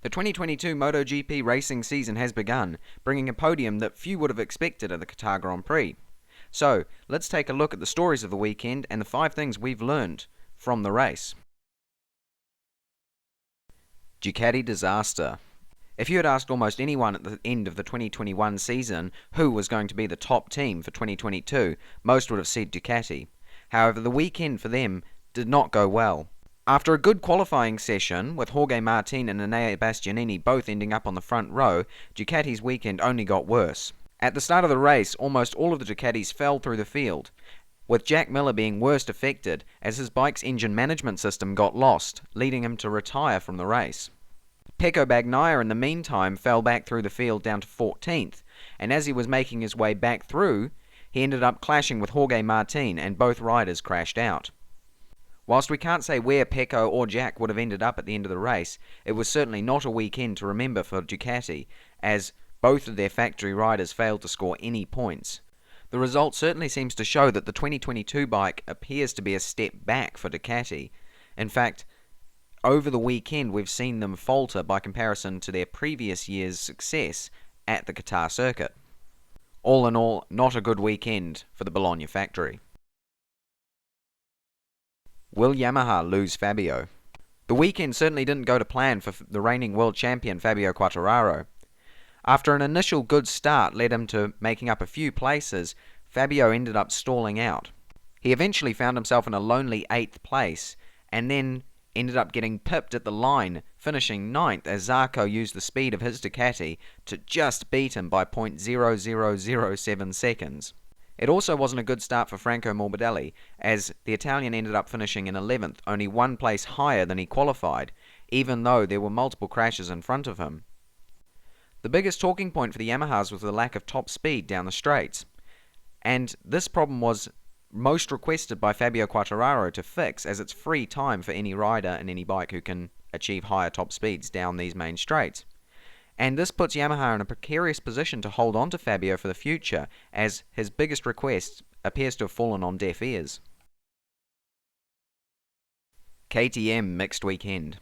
The 2022 MotoGP racing season has begun, bringing a podium that few would have expected at the Qatar Grand Prix. So, let's take a look at the stories of the weekend and the 5 things we've learned from the race. Ducati disaster. If you had asked almost anyone at the end of the 2021 season who was going to be the top team for 2022, most would have said Ducati. However, the weekend for them did not go well. After a good qualifying session, with Jorge Martin and Bastianini both ending up on the front row, Ducati's weekend only got worse. At the start of the race, almost all of the Ducatis fell through the field, with Jack Miller being worst affected as his bike's engine management system got lost, leading him to retire from the race. Pecco Bagnaia in the meantime fell back through the field down to 14th, and as he was making his way back through, he ended up clashing with Jorge Martin and both riders crashed out. Whilst we can't say where Pecco or Jack would have ended up at the end of the race, it was certainly not a weekend to remember for Ducati, as both of their factory riders failed to score any points. The result certainly seems to show that the 2022 bike appears to be a step back for Ducati. In fact, over the weekend we've seen them falter by comparison to their previous year's success at the Qatar circuit. All in all, not a good weekend for the Bologna factory. Will Yamaha lose Fabio? The weekend certainly didn't go to plan for the reigning world champion Fabio Quartararo. After an initial good start led him to making up a few places, Fabio ended up stalling out. He eventually found himself in a lonely 8th place, and then ended up getting pipped at the line, finishing 9th as Zarco used the speed of his Ducati to just beat him by 0.0007 seconds. It also wasn't a good start for Franco Morbidelli, as the Italian ended up finishing in 11th, only 1 place higher than he qualified, even though there were multiple crashes in front of him. The biggest talking point for the Yamahas was the lack of top speed down the straights, and this problem was most requested by Fabio Quartararo to fix, as it's free time for any rider and any bike who can achieve higher top speeds down these main straights. And this puts Yamaha in a precarious position to hold on to Fabio for the future, as his biggest request appears to have fallen on deaf ears. KTM mixed weekend.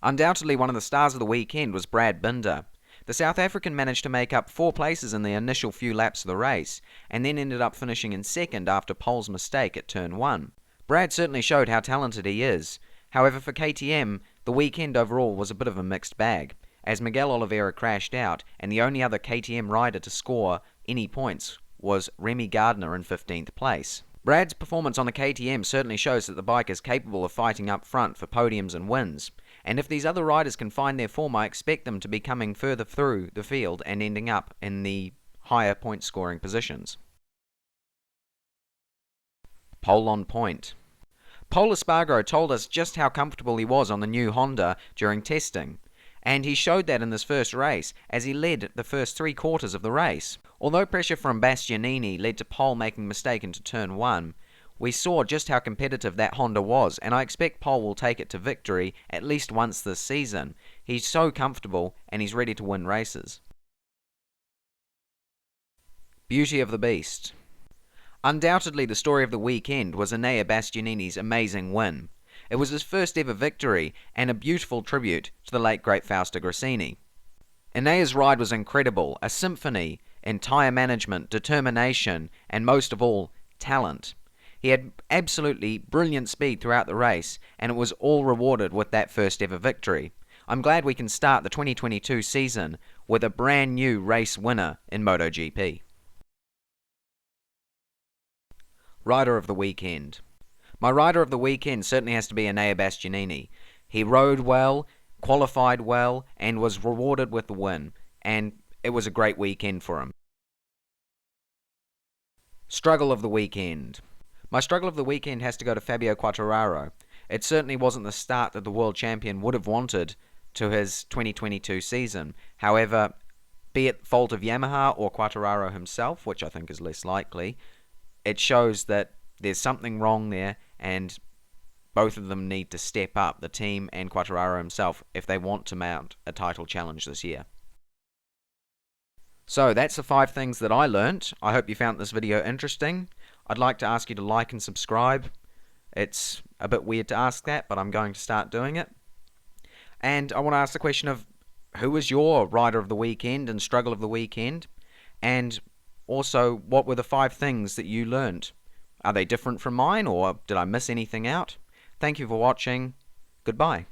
Undoubtedly one of the stars of the weekend was Brad Binder. The South African managed to make up 4 places in the initial few laps of the race, and then ended up finishing in 2nd after Pol's mistake at turn 1. Brad certainly showed how talented he is. However, for KTM, the weekend overall was a bit of a mixed bag, as Miguel Oliveira crashed out, and the only other KTM rider to score any points was Remy Gardner in 15th place. Brad's performance on the KTM certainly shows that the bike is capable of fighting up front for podiums and wins, and if these other riders can find their form, I expect them to be coming further through the field and ending up in the higher point scoring positions. Pole on point. Pol Espargaro told us just how comfortable he was on the new Honda during testing, and he showed that in this first race, as he led the first 3 quarters of the race. Although pressure from Bastianini led to Pol making a mistake into turn 1, we saw just how competitive that Honda was, and I expect Pol will take it to victory at least once this season. He's so comfortable, and he's ready to win races. Beauty of the beast. Undoubtedly the story of the weekend was Enea Bastianini's amazing win. It was his first ever victory, and a beautiful tribute to the late great Fausto Gresini. Enea's ride was incredible, a symphony in tyre management, determination, and most of all, talent. He had absolutely brilliant speed throughout the race, and it was all rewarded with that first ever victory. I'm glad we can start the 2022 season with a brand new race winner in MotoGP. Rider of the weekend. My rider of the weekend certainly has to be Enea Bastianini. He rode well, qualified well, and was rewarded with the win, and it was a great weekend for him. Struggle of the weekend. My struggle of the weekend has to go to Fabio Quartararo. It certainly wasn't the start that the world champion would have wanted to his 2022 season. However, be it fault of Yamaha or Quartararo himself, which I think is less likely, it shows that there's something wrong there, and both of them need to step up, the team and Quartararo himself, if they want to mount a title challenge this year. So that's the 5 things that I learnt. I hope you found this video interesting. I'd like to ask you to like and subscribe. It's a bit weird to ask that, but I'm going to start doing it. And I want to ask the question of, who was your rider of the weekend and struggle of the weekend? And also, what were the 5 things that you learnt? Are they different from mine, or did I miss anything out? Thank you for watching. Goodbye.